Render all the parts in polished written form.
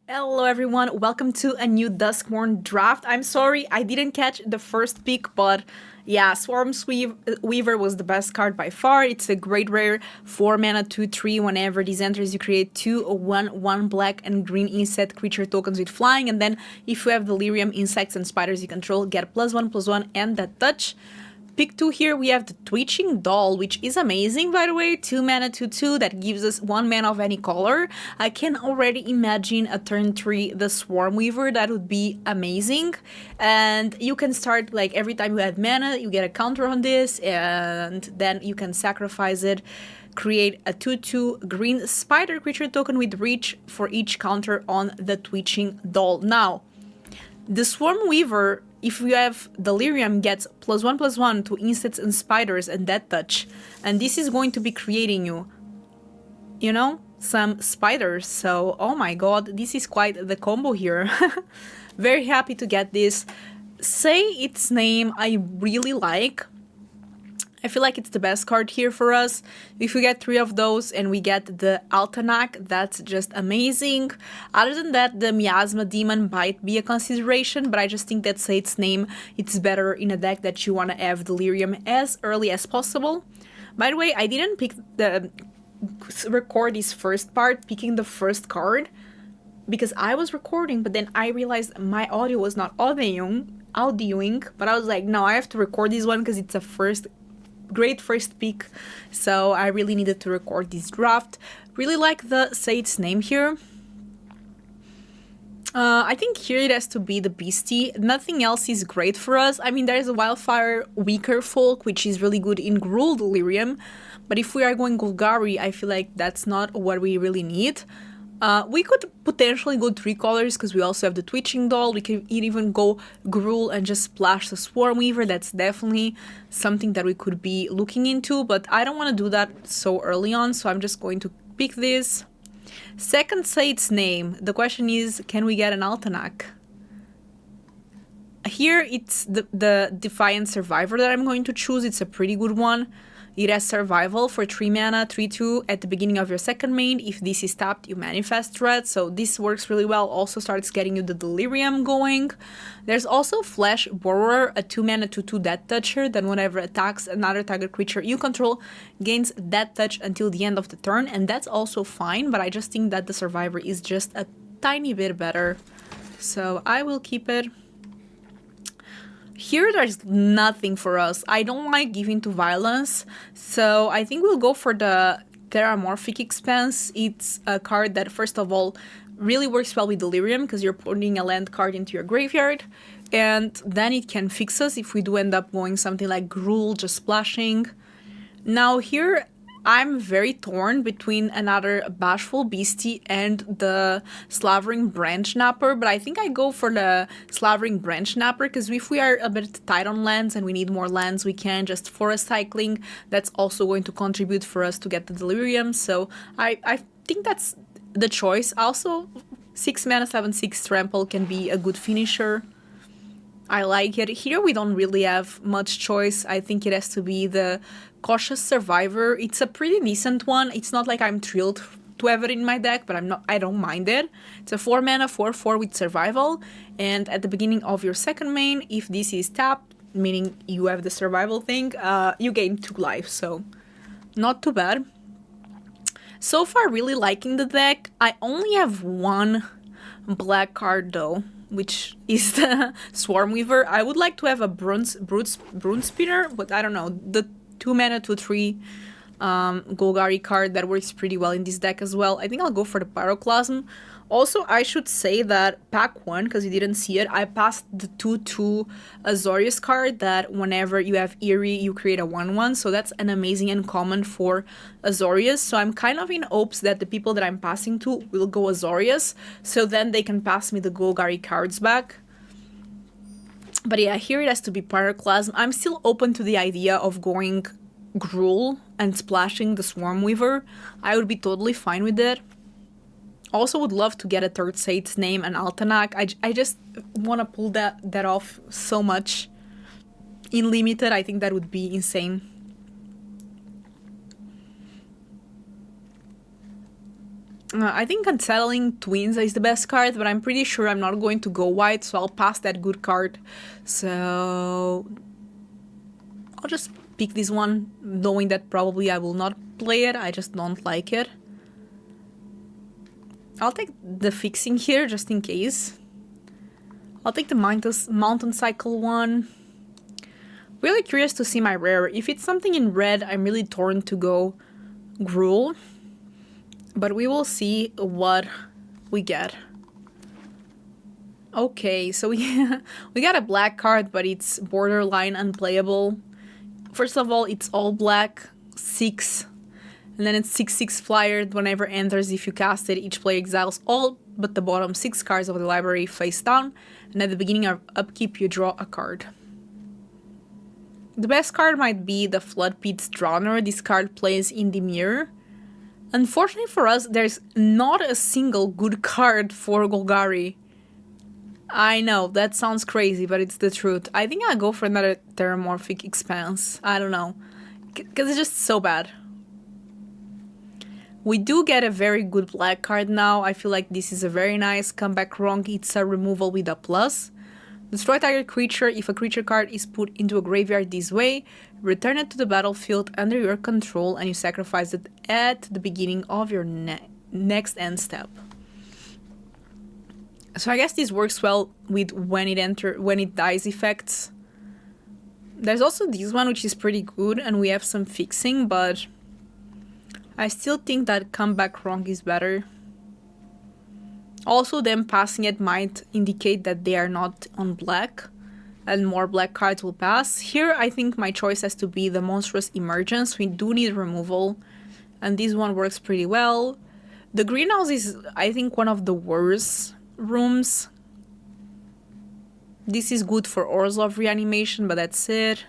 Hello everyone, welcome to a new Duskmourn draft. I'm sorry I didn't catch the first pick, but yeah, Weaver was the best card by far. It's a great rare, 4 mana 2/3. Whenever this enters, you create 2/1 black and green insect creature tokens with flying, and then if you have Delirium, insects, and spiders you control, get +1/+1 and that touch. Pick 2 here, we have the Twitching Doll, which is amazing, by the way. 2 mana 2/2 that gives us 1 mana of any color. I can already imagine a turn 3 the Swarm Weaver. That would be amazing. And you can start, like, every time you add mana, you get a counter on this, and then you can sacrifice it. Create a 2/2 green spider creature token with reach for each counter on the Twitching Doll. Now, the Swarm Weaver, if you have Delirium, gets +1/+1 to insects and spiders and that touch. And this is going to be creating you know, some spiders. So, oh my god, this is quite the combo here. Very happy to get this. Say its name, I really like. I feel like it's the best card here for us. If we get 3 of those and we get the Altanak, that's just amazing. Other than that, the Miasma Demon might be a consideration, but I just think that Say its name, it's better in a deck that you want to have Delirium as early as possible. By the way, I didn't record this first part, picking the first card, because I was recording, but then I realized my audio was not audioing, but I was like, no, I have to record this one because it's a great first pick, so I really needed to record this draft. Really like the Say its name here. I think here it has to be the Beastie. Nothing else is great for us. I mean, there's a Wildfire Weaker Folk, which is really good in Gruul Delirium, but if we are going Golgari, I feel like that's not what we really need. We could potentially go 3 colors because we also have the Twitching Doll. We could even go Gruul and just splash the Swarm Weaver. That's definitely something that we could be looking into, but I don't want to do that so early on, so I'm just going to pick this. Second, Say its name. The question is, can we get an Altanak? Here, it's the Defiant Survivor that I'm going to choose. It's a pretty good one. It has survival for 3 mana, 3/2 at the beginning of your second main. If this is tapped, you manifest threat, so this works really well. Also starts getting you the Delirium going. There's also Flesh Borrower, a 2 mana 2/2 Death Toucher that whenever attacks another target creature you control gains Death Touch until the end of the turn, and that's also fine, but I just think that the Survivor is just a tiny bit better. So I will keep it. Here, there's nothing for us. I don't like giving to violence, so I think we'll go for the Terramorphic Expanse. It's a card that, first of all, really works well with Delirium because you're putting a land card into your graveyard, and then it can fix us if we do end up going something like Gruul, just splashing. Now here, I'm very torn between another Bashful Beastie and the Slavering Branch Napper, but I think I go for the Slavering Branch Napper because if we are a bit tight on lands and we need more lands, we can just forest cycling. That's also going to contribute for us to get the Delirium, so I think that's the choice. Also, 6 mana 7/6 Trample can be a good finisher. I like it. Here we don't really have much choice. I think it has to be the Cautious Survivor. It's a pretty decent one. It's not like I'm thrilled to have it in my deck, but I don't mind it. It's a 4 mana 4/4 with survival, and at the beginning of your second main, if this is tapped, meaning you have the survival thing, you gain 2 life, so not too bad. So far, really liking the deck. I only have 1 black card though, which is the Swarm Weaver. I would like to have a Brune Spinner, but I don't know. The 2 mana 2/3 Golgari card that works pretty well in this deck as well. I think I'll go for the Pyroclasm. Also, I should say that pack 1, because you didn't see it, I passed the 2/2 Azorius card that whenever you have Eerie, you create a 1/1. So that's an amazing uncommon for Azorius. So I'm kind of in hopes that the people that I'm passing to will go Azorius, so then they can pass me the Golgari cards back. But yeah, here it has to be Pyroclasm. I'm still open to the idea of going Gruul and splashing the Swarm Weaver. I would be totally fine with it. Also would love to get a third Say its name and Altanak. I just want to pull that off so much. In limited, I think that would be insane. I think Unsettling Twins is the best card, but I'm pretty sure I'm not going to go white, so I'll pass that good card. So I'll just pick this one, knowing that probably I will not play it. I just don't like it. I'll take the fixing here, just in case. I'll take the Mountain Cycle one. Really curious to see my rare. If it's something in red, I'm really torn to go Gruul. But we will see what we get. Okay, so we got a black card, but it's borderline unplayable. First of all, it's all black, 6. And then it's 6/6 flyer. Whenever enters, if you cast it, each player exiles all but the bottom 6 cards of the library face down. And at the beginning of upkeep, you draw a card. The best card might be the Floodpit's Drowner. This card plays in the mirror. Unfortunately for us, there's not a single good card for Golgari. I know, that sounds crazy, but it's the truth. I think I'll go for another Terramorphic Expanse. I don't know. Because it's just so bad. We do get a very good black card now. I feel like this is a very nice comeback wrong. It's a removal with a plus. Destroy target creature. If a creature card is put into a graveyard this way, return it to the battlefield under your control and you sacrifice it at the beginning of your next end step. So I guess this works well with when it dies effects. There's also this one which is pretty good and we have some fixing, but I still think that comeback wrong is better. Also, them passing it might indicate that they are not on black and more black cards will pass. Here, I think my choice has to be the Monstrous Emergence. We do need removal and this one works pretty well. The greenhouse is, I think, one of the worst rooms. This is good for Orzhov reanimation, but that's it.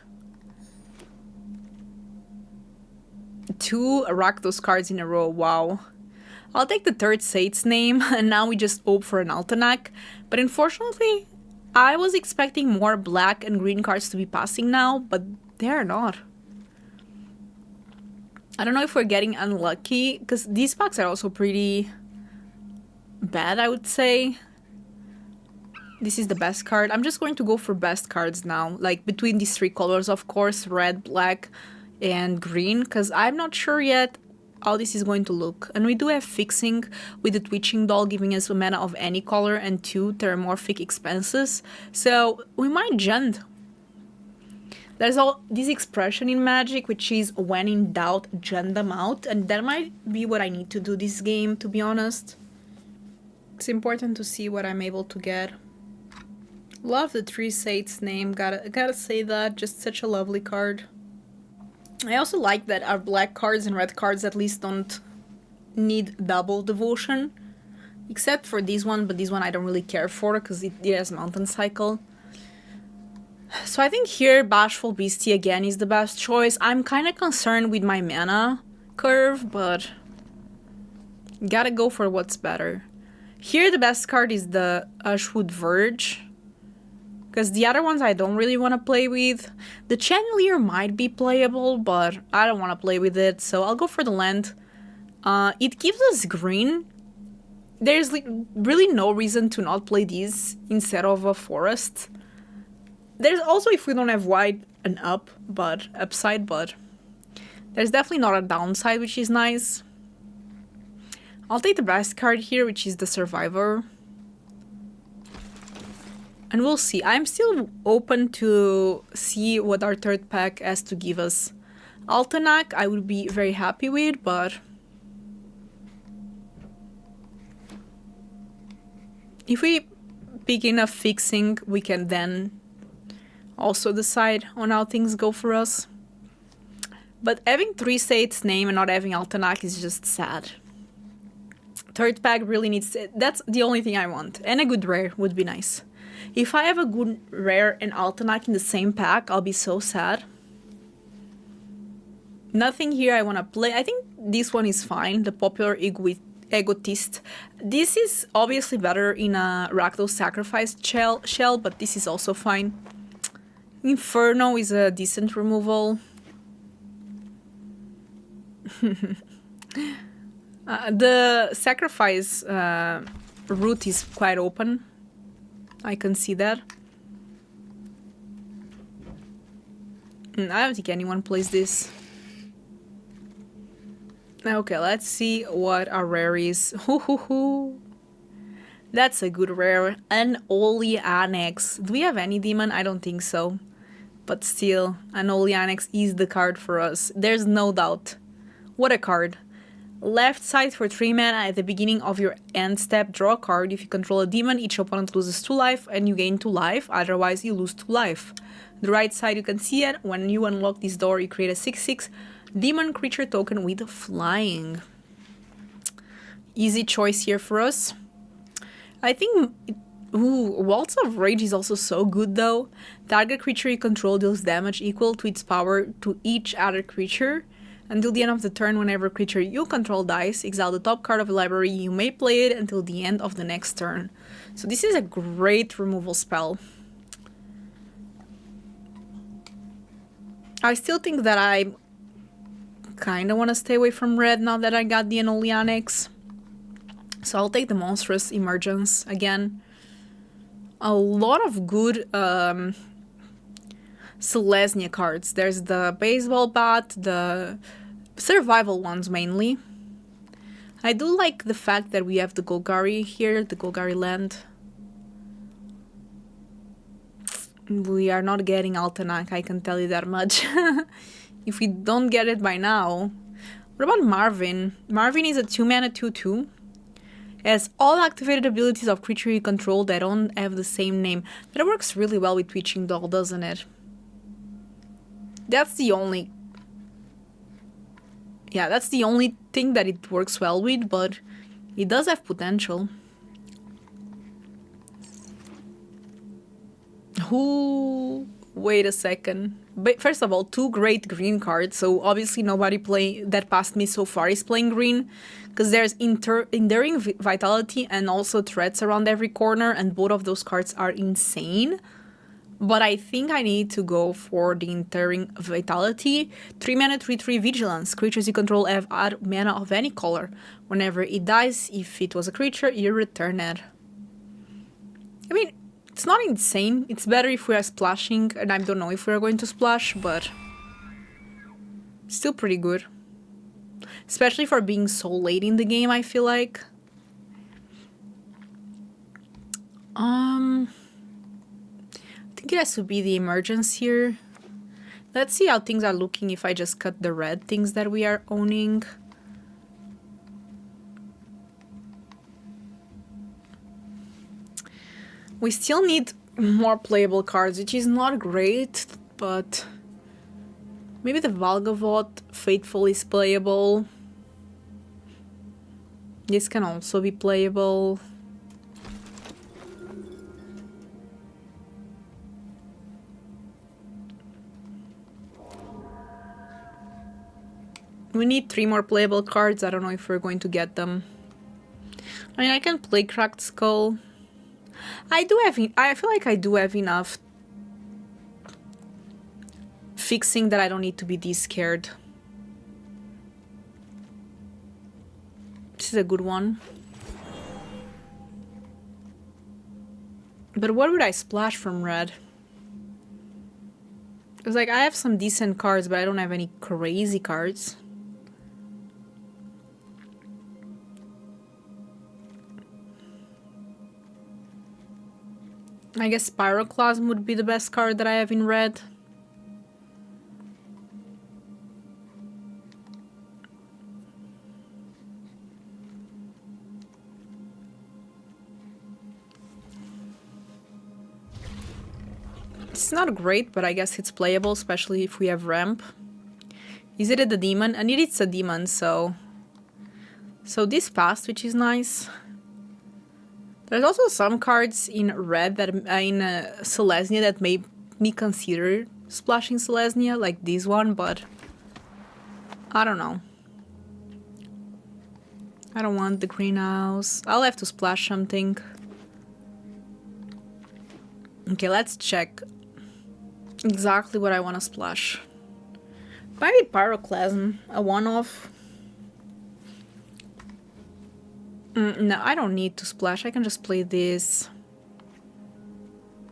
2 Rakdos cards in a row, wow. I'll take the third Sate's name, and now we just hope for an Altenac. But unfortunately, I was expecting more black and green cards to be passing now, but they're not. I don't know if we're getting unlucky, because these packs are also pretty bad, I would say. This is the best card. I'm just going to go for best cards now, like between these 3 colors, of course, red, black, and green, because I'm not sure yet how this is going to look. And we do have fixing with the Twitching Doll giving us a mana of any color and 2 Terramorphic Expanses, so we might Jund. There's all this expression in Magic which is when in doubt, Jund them out, and that might be what I need to do this game, to be honest. It's important to see what I'm able to get. Love the 3 Sate's name, gotta say that, just such a lovely card. I also like that our black cards and red cards at least don't need double devotion. Except for this one, but this one I don't really care for because it has Mountain Cycle. So I think here Bashful Beastie again is the best choice. I'm kind of concerned with my mana curve, but gotta go for what's better. Here the best card is the Ashwood Verge, because the other ones I don't really want to play with. The Chandelier might be playable, but I don't want to play with it, so I'll go for the land. It gives us green. There's really no reason to not play these instead of a forest. There's also, if we don't have white, an upside, but there's definitely not a downside, which is nice. I'll take the best card here, which is the Survivor. And we'll see. I'm still open to see what our third pack has to give us. Altenac I would be very happy with, but if we pick enough fixing, we can then also decide on how things go for us. But having 3 Sate's name and not having Altenac is just sad. Third pack really needs... That's the only thing I want. And a good rare would be nice. If I have a good rare and Altenac in the same pack, I'll be so sad. Nothing here I want to play. I think this one is fine. The Popular Egotist. This is obviously better in a Rakdos Sacrifice shell, but this is also fine. Inferno is a decent removal. The sacrifice route is quite open. I can see that. I don't think anyone plays this. Okay, let's see what our rare is. That's a good rare. An Holy Annex. Do we have any demon? I don't think so. But still, an Holy Annex is the card for us. There's no doubt. What a card. Left side for 3 mana at the beginning of your end step, draw a card. If you control a demon, each opponent loses 2 life and you gain 2 life, otherwise you lose 2 life. The right side you can see it. When you unlock this door, you create a 6/6 demon creature token with flying. Easy choice here for us. I think... Waltz of Rage is also so good though. Target creature you control deals damage equal to its power to each other creature. Until the end of the turn, whenever creature you control dies, exile the top card of the library. You may play it until the end of the next turn. So this is a great removal spell. I still think that I kind of want to stay away from red now that I got the Unholy Annex. So I'll take the Monstrous Emergence again. A lot of good Selesnya cards. There's the Baseball Bat, the survival ones mainly. I do like the fact that we have the Golgari here, the Golgari land. We are not getting Altanak, I can tell you that much. If we don't get it by now. What about Marvin? Marvin is a 2-mana 2/2. Has all activated abilities of creature you control that don't have the same name. That works really well with Twitching Doll, doesn't it? That's the only... Yeah, that's the only thing that it works well with, but it does have potential. Ooh, wait a second. But first of all, 2 great green cards, so obviously nobody that passed me so far is playing green, because there's Enduring Vitality and also Threats around every corner, and both of those cards are insane. But I think I need to go for the Enduring Vitality. 3 mana 3/3 Vigilance. Creatures you control have add mana of any color. Whenever it dies, if it was a creature, you return it. I mean, it's not insane. It's better if we are splashing, and I don't know if we are going to splash, but still pretty good. Especially for being so late in the game, I feel like. I think it has to be the Emergence here. Let's see how things are looking if I just cut the red things that we are owning. We still need more playable cards, which is not great, but maybe the Valgavoth Faithful is playable. This can also be playable. We need 3 more playable cards. I don't know if we're going to get them. I mean, I can play Cracked Skull. I feel like I do have enough fixing that I don't need to be this scared. This is a good one. But what would I splash from red? It's like I have some decent cards, but I don't have any crazy cards. I guess Pyroclasm would be the best card that I have in red. It's not great, but I guess it's playable, especially if we have ramp. Is it a demon? And it's a demon, so this passed, which is nice. There's also some cards in red that in Selesnya that made me consider splashing Selesnya, like this one, but I don't know. I don't want the greenhouse. I'll have to splash something. Okay, let's check exactly what I want to splash. Maybe Pyroclasm, a one-off. No, I don't need to splash. I can just play this.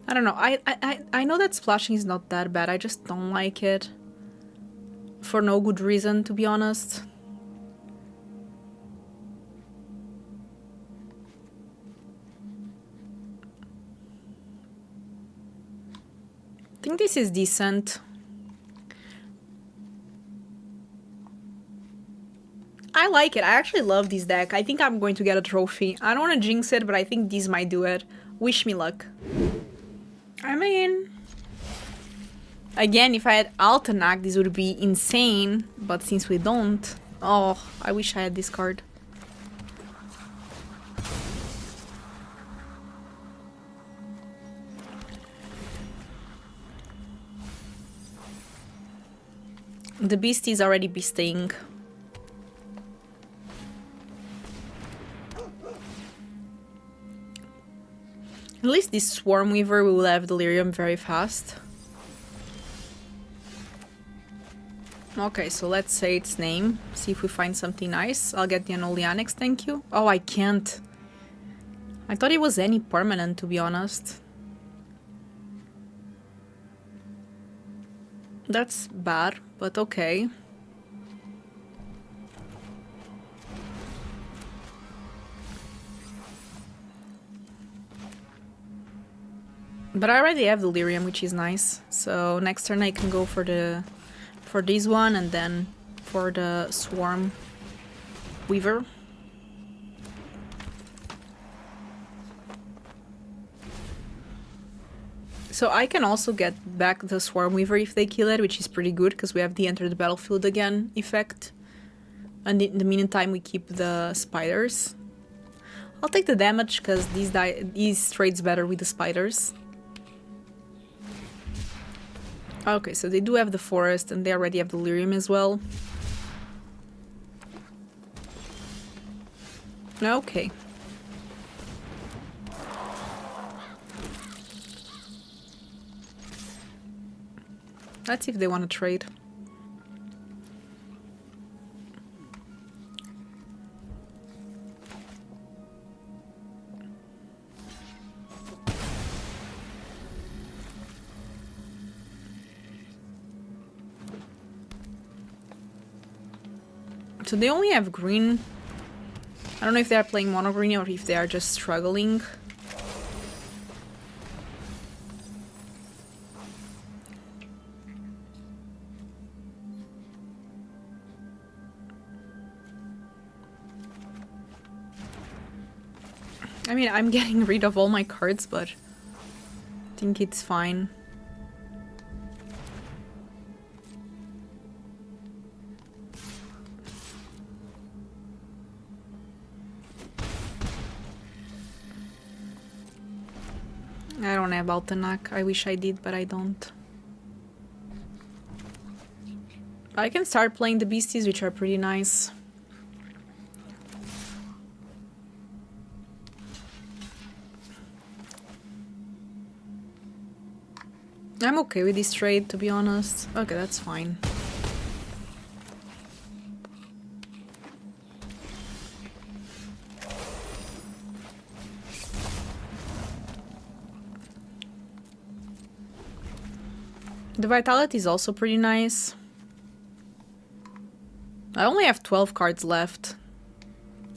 I don't know. I know that splashing is not that bad. I just don't like it. For no good reason, to be honest. I think this is decent. I like it. I actually love this deck. I think I'm going to get a trophy. I don't want to jinx it, but I think this might do it. Wish me luck. I mean... Again, if I had Altenac, this would be insane. But since we don't... Oh, I wish I had this card. The beast is already beasting. At least this Swarm Weaver will have Delirium very fast. Okay, so let's say its name. See if we find something nice. I'll get the Unholy Annex, thank you. Oh, I can't. I thought it was any permanent, to be honest. That's bad, but okay. But I already have Delirium, which is nice. So next turn I can go for this one and then for the Swarm Weaver. So I can also get back the Swarm Weaver if they kill it, which is pretty good because we have the Enter the Battlefield again effect. And in the meantime we keep the spiders. I'll take the damage because these trades better with the spiders. Okay, so they do have the forest and they already have Delirium as well. Okay. Let's see if they want to trade. So they only have green. I don't know if they are playing mono green or if they are just struggling. I mean, I'm getting rid of all my cards, but I think it's fine. I don't have Altenac. I wish I did, but I don't. I can start playing the beasties, which are pretty nice. I'm okay with this trade, to be honest. Okay, that's fine. The Vitality is also pretty nice. I only have 12 cards left.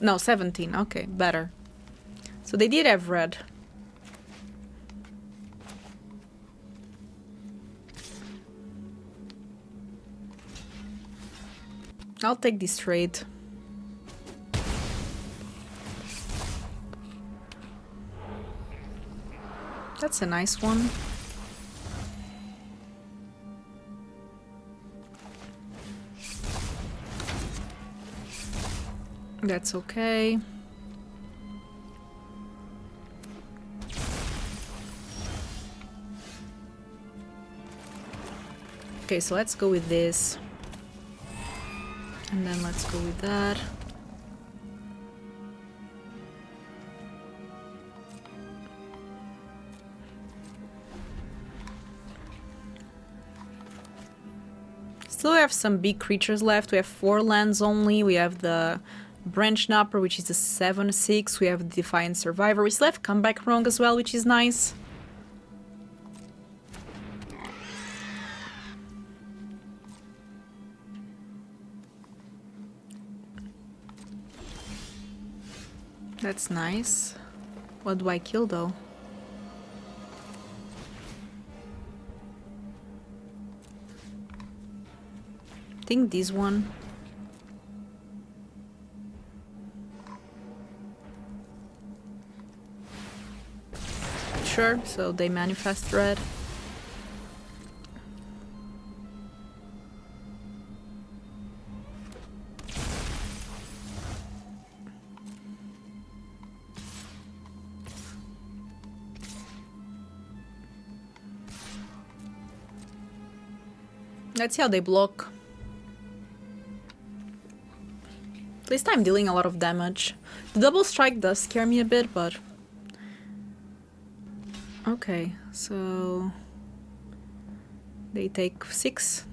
No, 17. Okay, better. So they did have red. I'll take this trade. That's a nice one. That's okay. Okay, so let's go with this. And then let's go with that. Still have some big creatures left. We have 4 lands only. We have the Branch Napper, which is a 7/6. We have the Defiant Survivor. We still have Comeback Wrong as well, which is nice. That's nice. What do I kill though? I think this one. Sure, so they manifest red. Let's see how they block. At least I'm dealing a lot of damage. The double strike does scare me a bit, but... Okay, so... They take 6.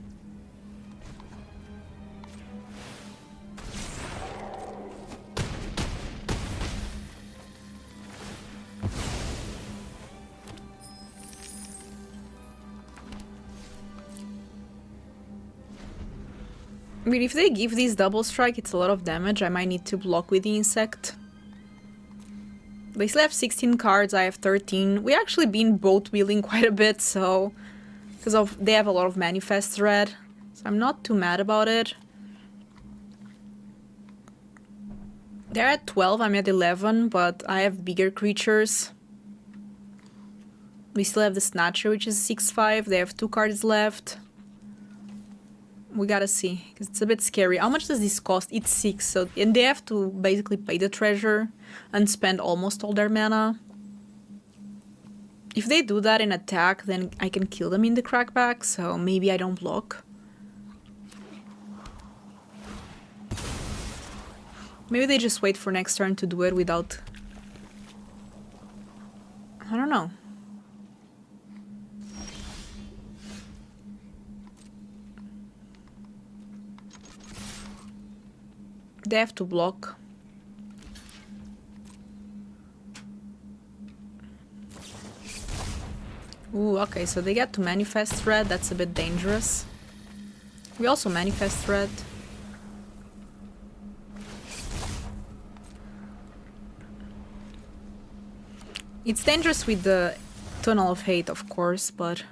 I mean, if they give this double strike, it's a lot of damage. I might need to block with the insect. They still have 16 cards, I have 13. We actually been both wheeling quite a bit, so... Because they have a lot of manifest red. So I'm not too mad about it. They're at 12, I'm at 11, but I have bigger creatures. We still have the Snatcher, which is 6/5. They have 2 cards left. We gotta see, because it's a bit scary. How much does this cost? It's 6, so... And they have to basically pay the treasure and spend almost all their mana. If they do that in attack, then I can kill them in the crackback, so maybe I don't block. Maybe they just wait for next turn to do it without... I don't know. They have to block. Ooh, okay, so they get to manifest red. That's a bit dangerous. We also manifest red. It's dangerous with the Tunnel of Hate, of course, but...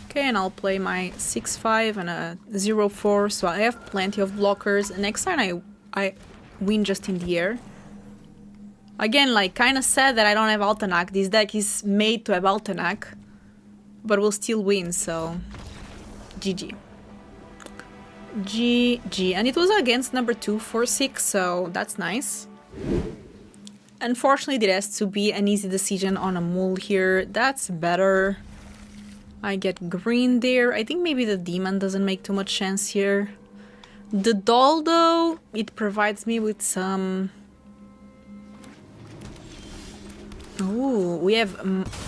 Okay, and I'll play my 6/5 and a 0/4, so I have plenty of blockers. And next time I win just in the air. Again, like, kinda sad that I don't have Altanak. This deck is made to have Altanak, but we'll still win, so... GG. GG. And it was against number 2 for 6, so that's nice. Unfortunately, there has to be an easy decision on a mule here. That's better. I get green there. I think maybe the demon doesn't make too much sense here. The doll, though, it provides me with some... Ooh, we have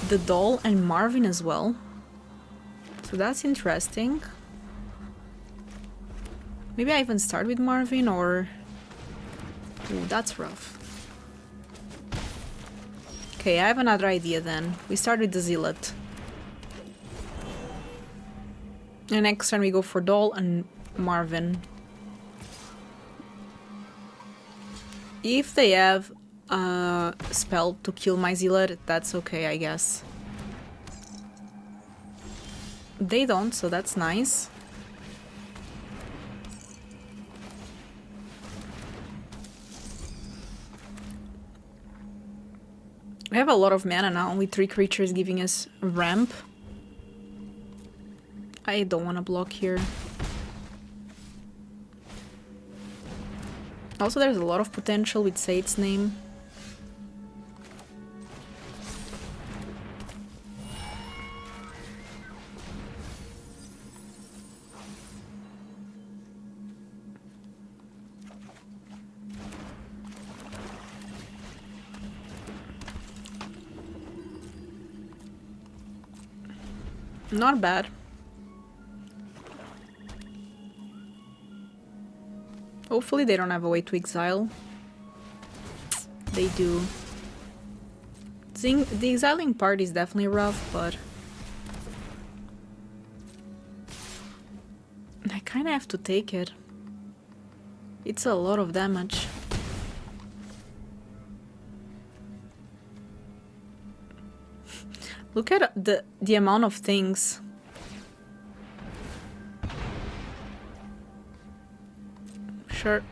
the doll and Marvin as well. So that's interesting. Maybe I even start with Marvin, or... Ooh, that's rough. Okay, I have another idea then. We start with the Zealot. And next turn we go for Doll and Marvin. If they have a spell to kill my Zealot, that's okay, I guess. They don't, so that's nice. We have a lot of mana now, with 3 creatures giving us ramp. I don't want to block here. Also, there's a lot of potential with Sate's name. Not bad. Hopefully they don't have a way to exile. They do. The exiling part is definitely rough, but I kinda have to take it. It's a lot of damage. Look at the amount of things. Sure.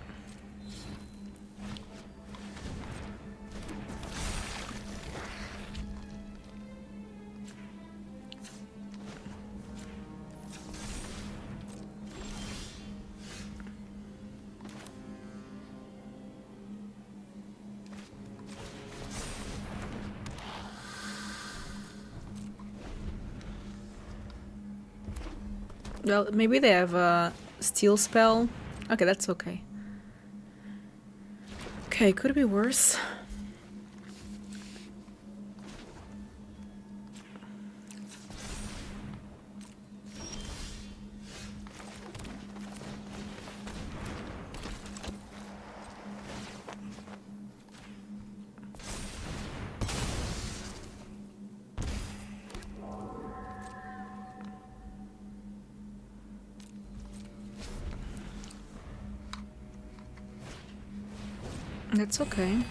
Well, maybe they have a steal spell. Okay, that's okay. Okay, could be worse. That's okay.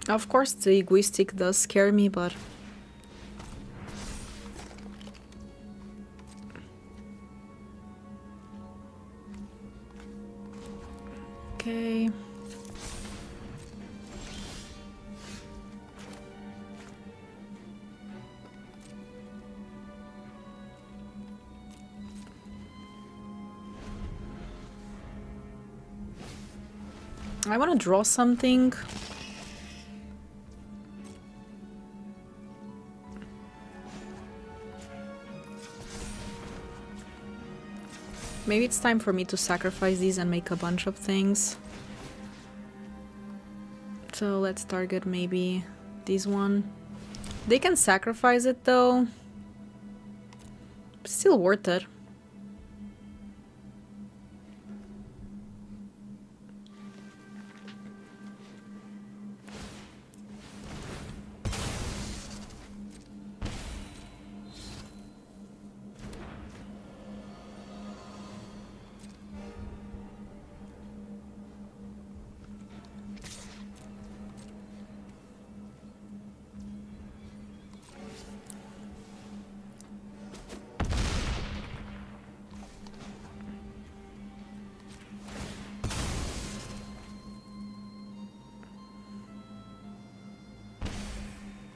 Of course, the egoistic does scare me, but okay. I want to draw something. Maybe it's time for me to sacrifice these and make a bunch of things. So let's target maybe this one. They can sacrifice it though. Still worth it.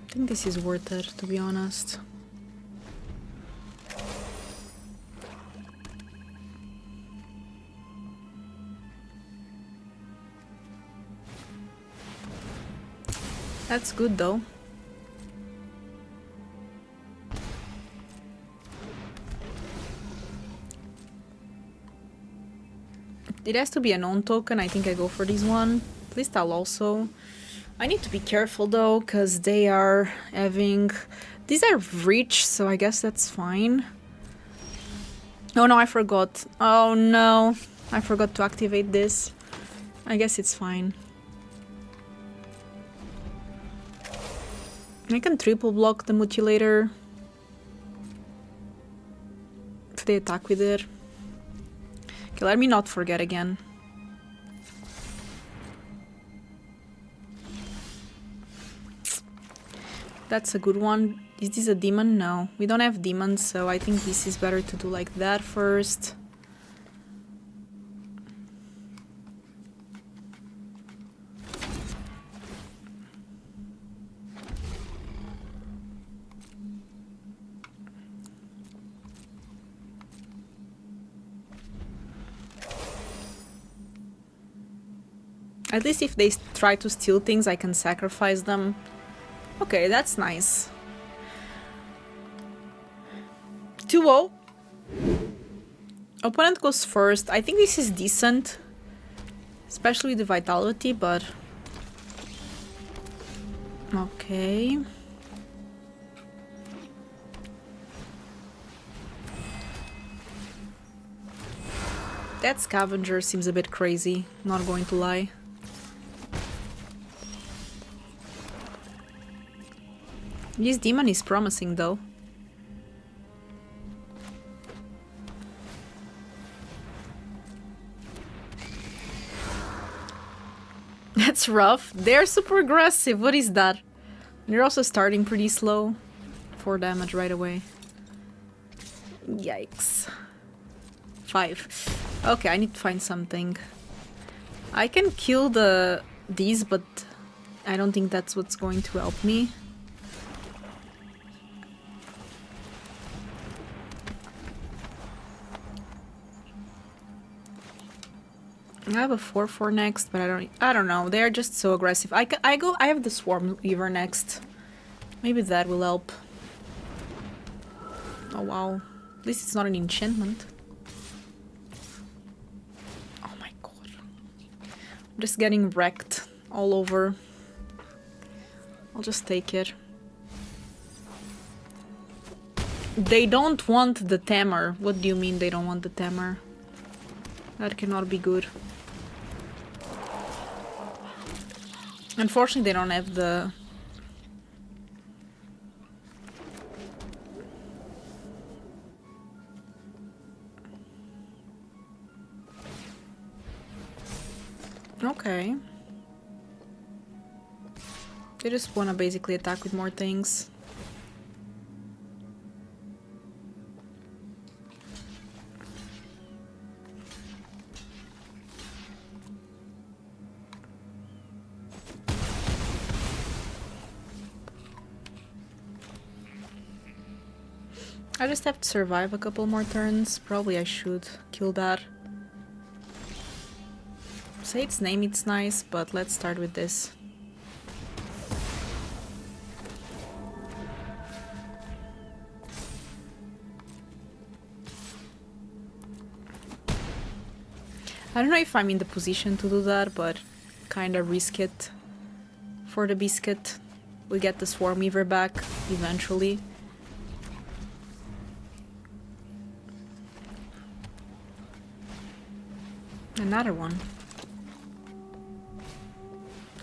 I think this is worth it, to be honest. That's good though. It has to be a known token. I think I go for this one. At least I'll also... I need to be careful though, because they are having... These are rich, so I guess that's fine. Oh no, I forgot. Oh no, I forgot to activate this. I guess it's fine. I can triple block the Mutilator if they attack with it. Okay, let me not forget again. That's a good one. Is this a demon? No, we don't have demons, so I think this is better to do like that first. At least if they try to steal things, I can sacrifice them. Okay, that's nice. 2-0. Opponent goes first. I think this is decent. Especially with the vitality, but... Okay. That scavenger seems a bit crazy, not going to lie. This demon is promising though. That's rough. They're super aggressive. What is that? They're also starting pretty slow. 4 damage right away. Yikes. 5. Okay, I need to find something. I can kill these, but I don't think that's what's going to help me. I have a 4/4 next, but I don't know. They're just so aggressive. I have the Swarm Weaver next. Maybe that will help. Oh wow. At least it's not an enchantment. Oh my god. I'm just getting wrecked all over. I'll just take it. They don't want the Tamer. What do you mean they don't want the Tamer? That cannot be good. Unfortunately, they don't have the... Okay. They just wanna basically attack with more things. I just have to survive a couple more turns. Probably I should kill that. Say its name, it's nice, but let's start with this. I don't know if I'm in the position to do that, but kinda risk it for the biscuit. We get the Swarm Weaver back eventually. Another one.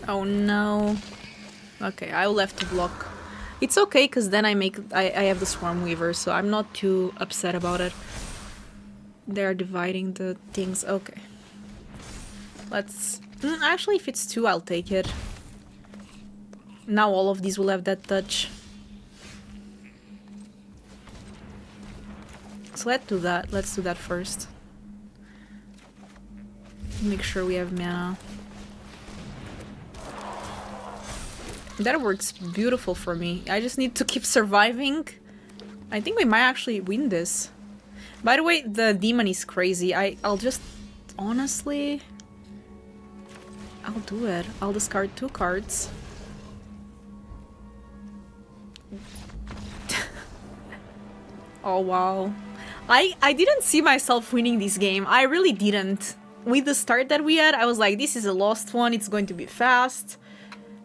Oh no. Okay, I will have to block. It's okay, because then I have the Swarm Weaver, so I'm not too upset about it. They're dividing the things. Okay. Let's... actually, if it's 2, I'll take it. Now all of these will have that touch. So let's do that. Let's do that first. Make sure we have mana. That works beautiful for me. I just need to keep surviving. I think we might actually win this. By the way, the demon is crazy. I'll just... honestly... I'll do it. I'll discard 2 cards. Oh wow. I didn't see myself winning this game. I really didn't. With the start that we had, I was like, this is a lost one, it's going to be fast.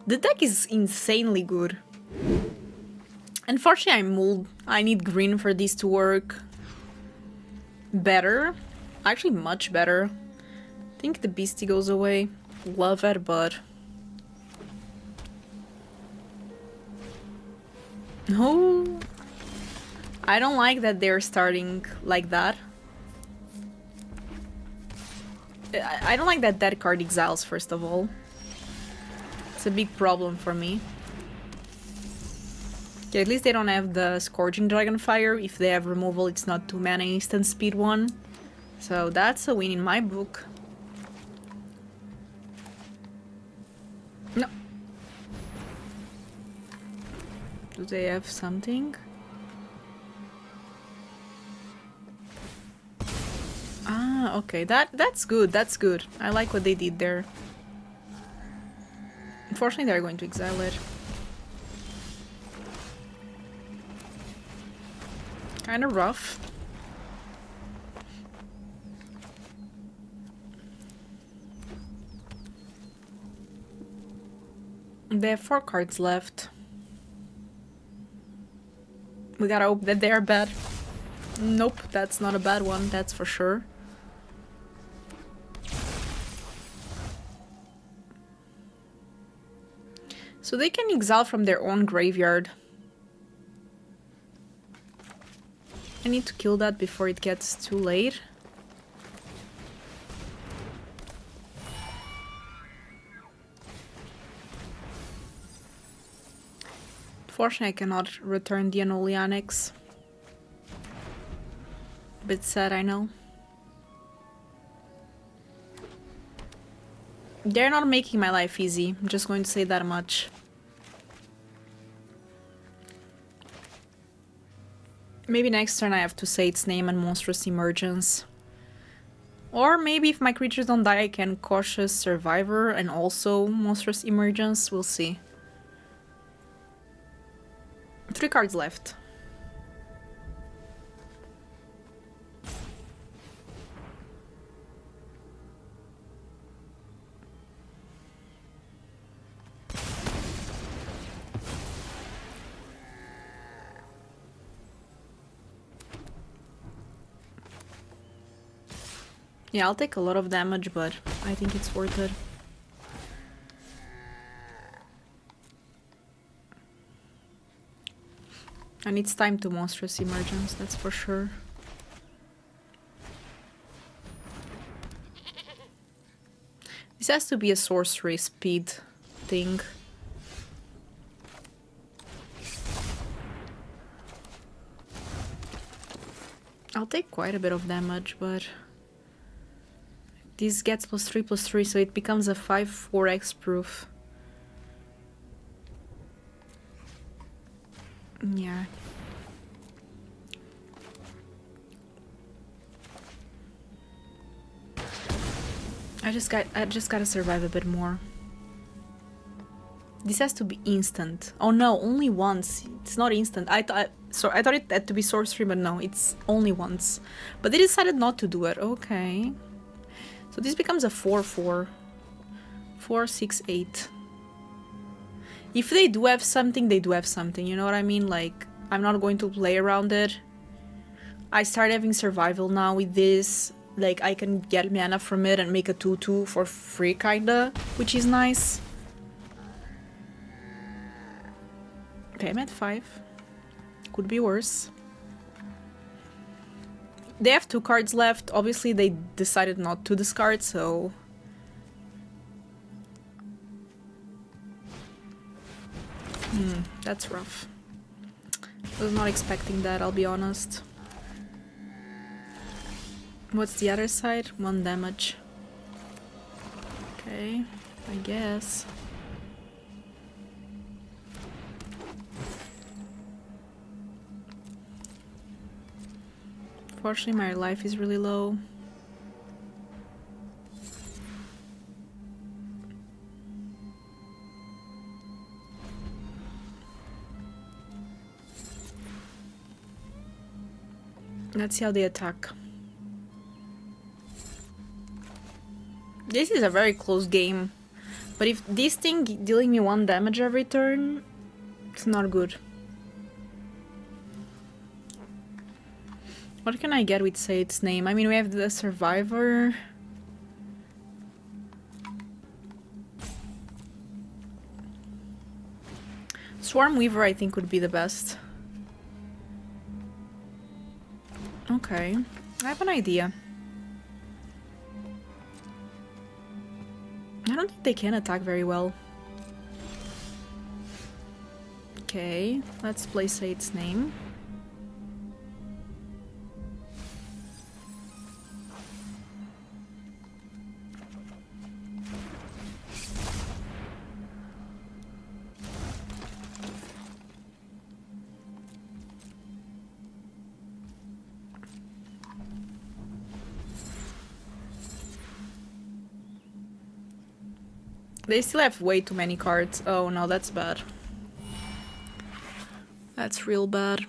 The deck is insanely good. Unfortunately, I'm mulled. I need green for this to work. Better. Actually, much better. I think the beastie goes away. Love it, but... No. I don't like that they're starting like that. I don't like that that card exiles, first of all. It's a big problem for me. Okay, at least they don't have the Scourging Dragonfire. If they have removal, it's not 2 mana instant speed 1. So that's a win in my book. No. Do they have something? Ah, okay. That's good. That's good. I like what they did there. Unfortunately, they're going to exile it. Kind of rough. They have 4 cards left. We gotta hope that they are bad. Nope, that's not a bad one, that's for sure. So they can exile from their own graveyard. I need to kill that before it gets too late. Unfortunately, I cannot return the Unholy Annex. Bit sad, I know. They're not making my life easy. I'm just going to say that much. Maybe next turn I have to say its name and Monstrous Emergence. Or maybe if my creatures don't die I can Cautious Survivor and also Monstrous Emergence. We'll see. 3 cards left. Yeah, I'll take a lot of damage, but I think it's worth it. And it's time to Monstrous Emergence, that's for sure. This has to be a sorcery speed thing. I'll take quite a bit of damage, but this gets +3/+3, so it becomes a 5/4 proof. Yeah. I just gotta survive a bit more. This has to be instant. Oh no, only once. It's not instant. I thought it had to be sorcery, but no, it's only once. But they decided not to do it. Okay. So this becomes a 4/4. 4, 6, 8. If they do have something, they do have something. You know what I mean? Like, I'm not going to play around it. I start having survival now with this. Like, I can get mana from it and make a 2/2 for free, kinda, which is nice. Okay, I'm at 5. Could be worse. They have 2 cards left. Obviously, they decided not to discard, so... that's rough. I was not expecting that, I'll be honest. What's the other side? 1 damage. Okay, I guess. Fortunately, my life is really low. Let's see how they attack. This is a very close game. But if this thing dealing me 1 damage every turn, it's not good. What can I get with say its name? I mean, we have the Survivor. Swarm Weaver I think would be the best. Okay, I have an idea. I don't think they can attack very well. Okay, let's play say its name. They still have way too many cards. Oh no, that's bad. That's real bad.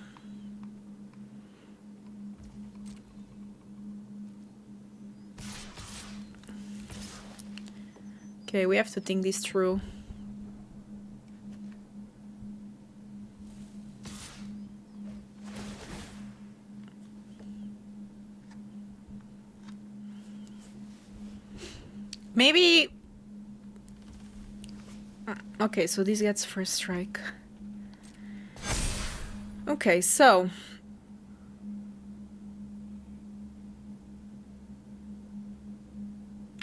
Okay, we have to think this through. Maybe... Okay, so this gets first strike. Okay, so...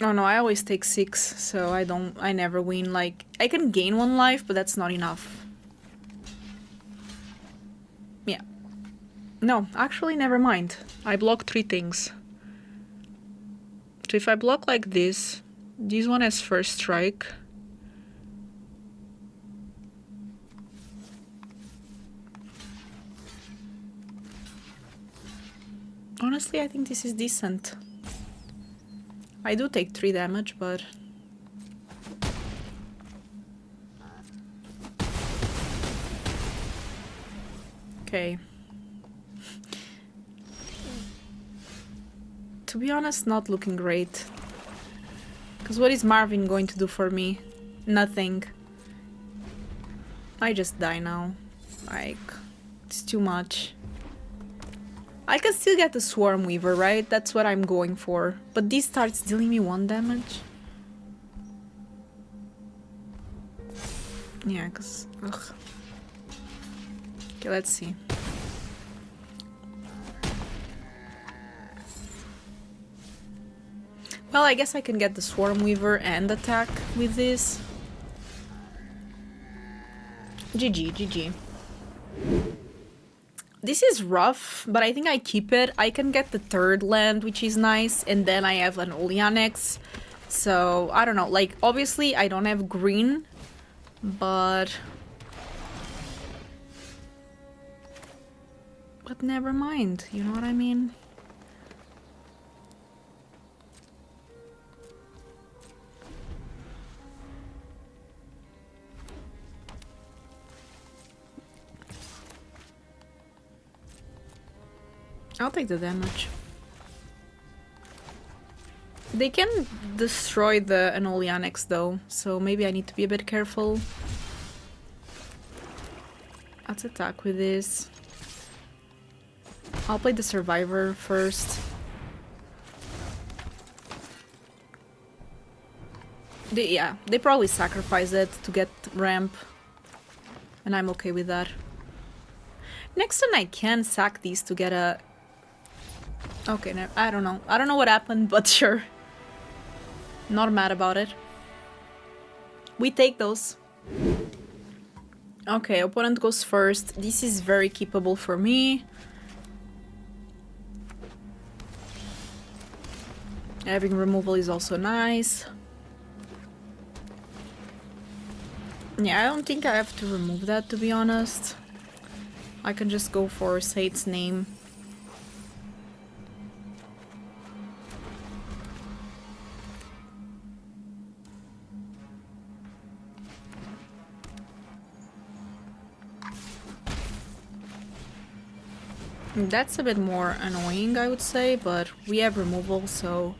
Oh no, I always take 6, so I never win. Like, I can gain 1 life, but that's not enough. Yeah. No, actually, never mind. I block 3 things. So if I block like this one has first strike. Honestly, I think this is decent. I do take 3 damage, but... Okay. To be honest, not looking great. Because what is Marvin going to do for me? Nothing. I just die now. Like, it's too much. I can still get the Swarm Weaver, right? That's what I'm going for. But this starts dealing me 1 damage. Yeah, because... Ugh. Okay, let's see. Well, I guess I can get the Swarm Weaver and attack with this. GG, GG. This is rough, but I think I keep it. I can get the 3rd land, which is nice, and then I have an Oleanex. So, I don't know. Like, obviously, I don't have green, but... But never mind, you know what I mean? I'll take the damage. They can destroy the Oleanex though, so maybe I need to be a bit careful. Let's attack with this. I'll play the Survivor first. They probably sacrifice it to get ramp. And I'm okay with that. Next turn I can sack these to get a... Okay, no, I don't know. I don't know what happened, but sure. Not mad about it. We take those. Okay, opponent goes first. This is very keepable for me. Having removal is also nice. Yeah, I don't think I have to remove that, to be honest. I can just go for Sate's name. That's a bit more annoying, I would say, but we have removal, so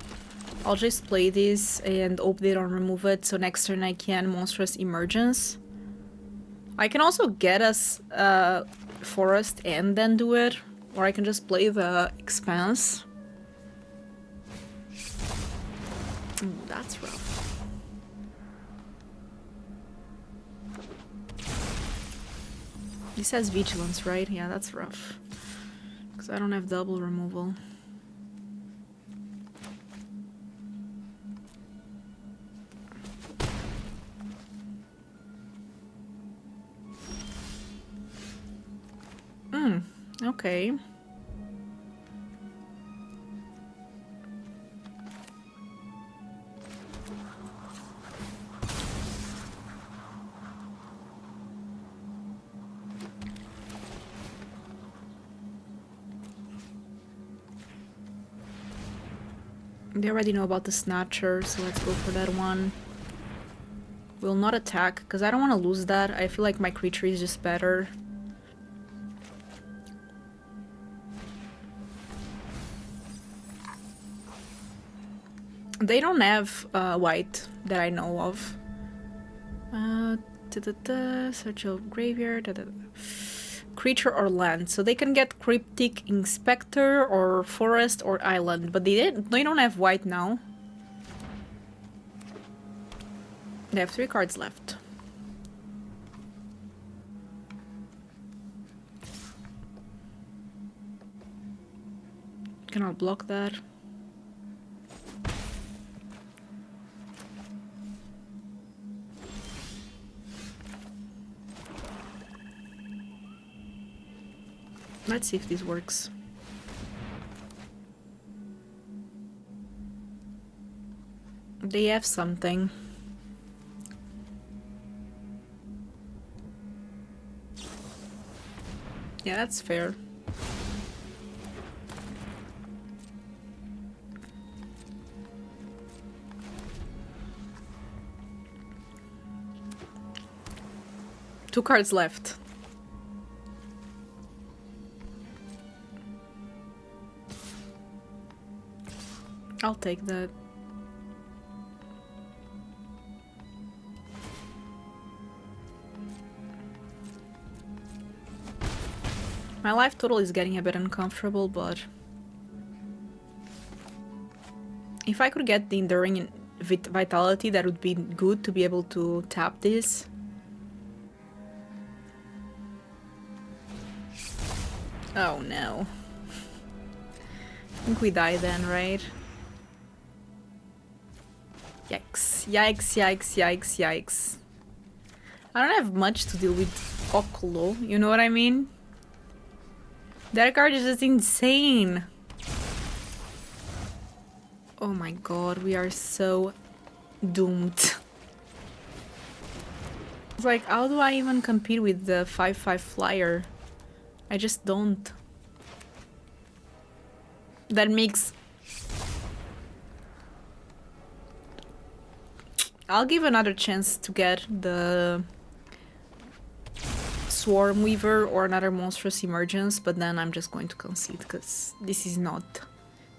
I'll just play this and hope they don't remove it, so next turn I can Monstrous Emergence. I can also get us Forest and then do it, or I can just play the Expanse. That's rough. This has Vigilance, right? Yeah, that's rough. Because I don't have double removal. Okay. They already know about the Snatcher, so let's go for that one. Will not attack, because I don't want to lose that. I feel like my creature is just better. They don't have white that I know of. Search of graveyard. Creature or land. So they can get Cryptic Inspector or Forest or Island, but they don't have white now. They have 3 cards left. Cannot block that. Let's see if this works. They have something. Yeah, that's fair. Two cards left. I'll take that. My life total is getting a bit uncomfortable, but if I could get the Enduring Vitality, that would be good to be able to tap this. Oh no. I think we die then, right? Yikes. Yikes, yikes, yikes, yikes. I don't have much to deal with Oculo, you know what I mean? That card is just insane. Oh my god, we are so doomed. It's like, how do I even compete with the 5/5 flyer? I just don't. That makes... I'll give another chance to get the Swarm Weaver or another Monstrous Emergence, but then I'm just going to concede because this is not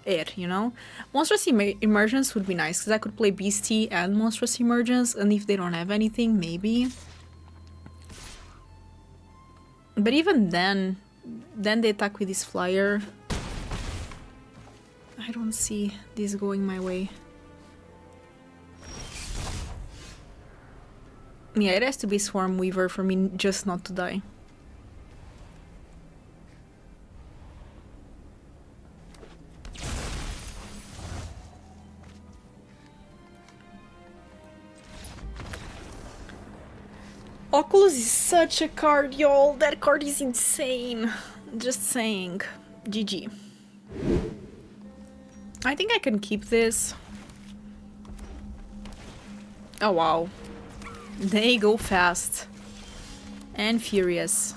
it, you know? Monstrous Emergence would be nice because I could play Beastie and Monstrous Emergence, and if they don't have anything, maybe. But even then they attack with this flyer. I don't see this going my way. Yeah, it has to be Swarm Weaver for me just not to die. Oculus is such a card, y'all. That card is insane. Just saying. GG. I think I can keep this. Oh wow. They go fast. And furious.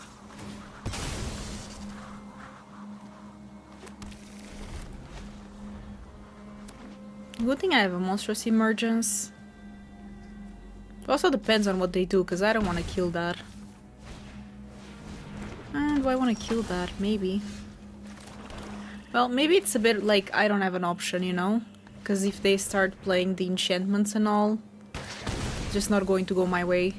Good thing I have a Monstrous Emergence. It also depends on what they do, because I don't want to kill that. Do I want to kill that? Maybe. Well, maybe it's a bit like I don't have an option, you know? Because if they start playing the enchantments and all, it's just not going to go my way.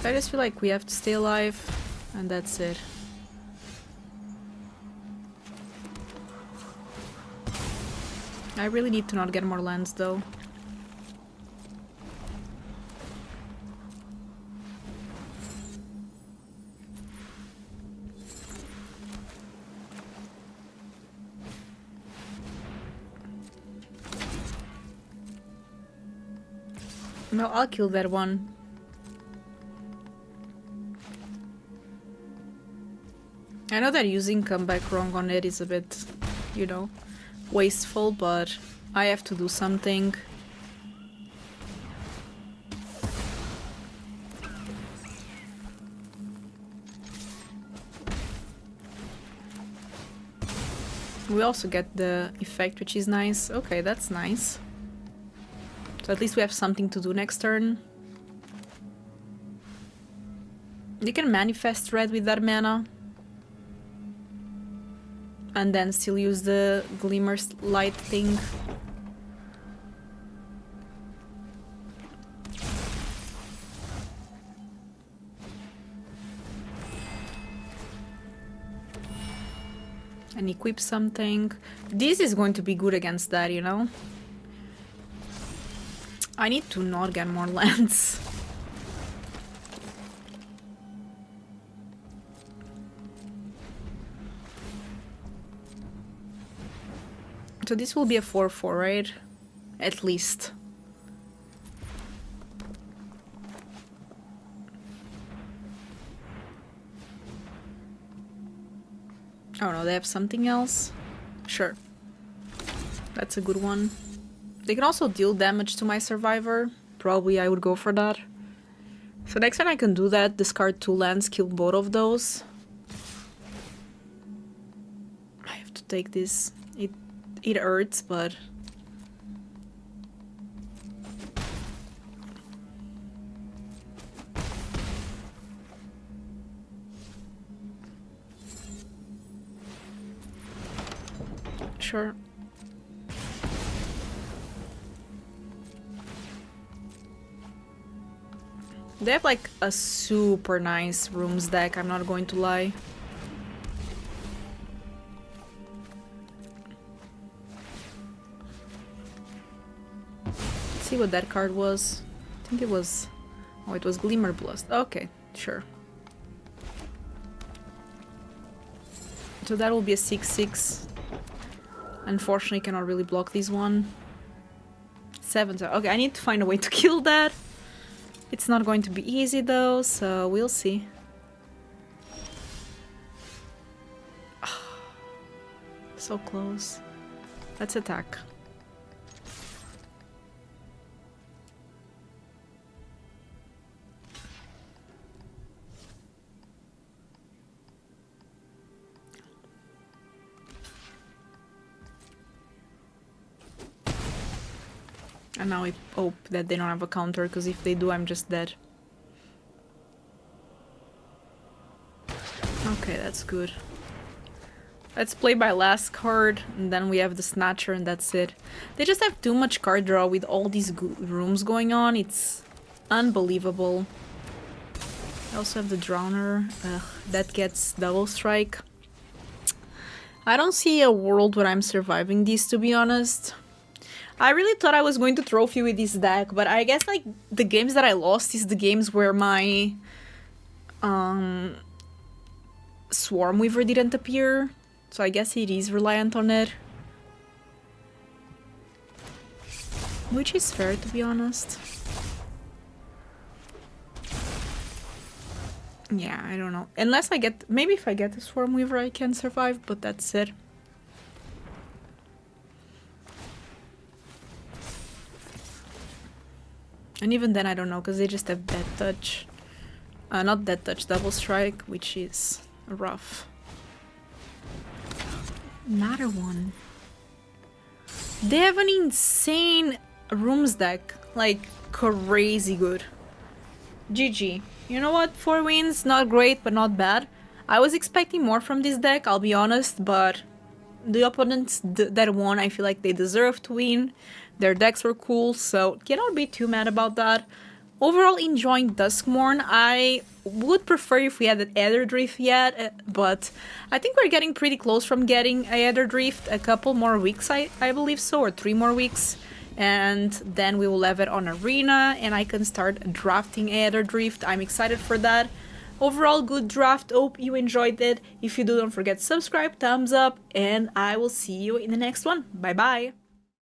I just feel like we have to stay alive, and that's it. I really need to not get more lands, though. No, I'll kill that one. I know that using Comeback Wrong on it is a bit, you know, wasteful, but I have to do something. We also get the effect, which is nice. Okay, that's nice. So at least we have something to do next turn. You can manifest red with that mana. And then still use the Glimmer Light thing. And equip something. This is going to be good against that, you know? I need to not get more lands. So this will be a 4-4, right? At least. Oh no, they have something else? Sure. That's a good one. They can also deal damage to my survivor. Probably I would go for that. So next time I can do that, discard 2 lands, kill both of those. I have to take this. It hurts, but... Sure. They have like a super nice rooms deck, I'm not going to lie. Let's see what that card was. I think it was... Oh, it was Glimmer Blast. Okay, sure. So that will be a 6-6. Unfortunately, cannot really block this one. 7. Okay, I need to find a way to kill that. It's not going to be easy though, so we'll see. So close. Let's attack. And now I hope that they don't have a counter, because if they do, I'm just dead. Okay, that's good. Let's play by last card, and then we have the Snatcher, and that's it. They just have too much card draw with all these rooms going on. It's unbelievable. I also have the Drowner. That gets double strike. I don't see a world where I'm surviving these, to be honest. I really thought I was going to trophy with this deck, but I guess like the games that I lost is the games where my Swarm Weaver didn't appear. So I guess it is reliant on it. Which is fair, to be honest. Yeah, I don't know. Unless I get... Maybe if I get the Swarm Weaver I can survive, but that's it. And even then I don't know, because they just have Death Touch. Not Death Touch, Double Strike, which is rough. Another one. They have an insane rooms deck. Like, crazy good. GG. You know what? 4 wins, not great, but not bad. I was expecting more from this deck, I'll be honest, but the opponents that won, I feel like they deserve to win. Their decks were cool, so cannot be too mad about that. Overall, enjoying Duskmourn. I would prefer if we had an Aether Drift yet, but I think we're getting pretty close from getting a Aether Drift. A couple more weeks, I believe so, or 3 more weeks. And then we will have it on Arena, and I can start drafting Aether Drift. I'm excited for that. Overall, good draft. Hope you enjoyed it. If you do, don't forget to subscribe, thumbs up, and I will see you in the next one. Bye bye!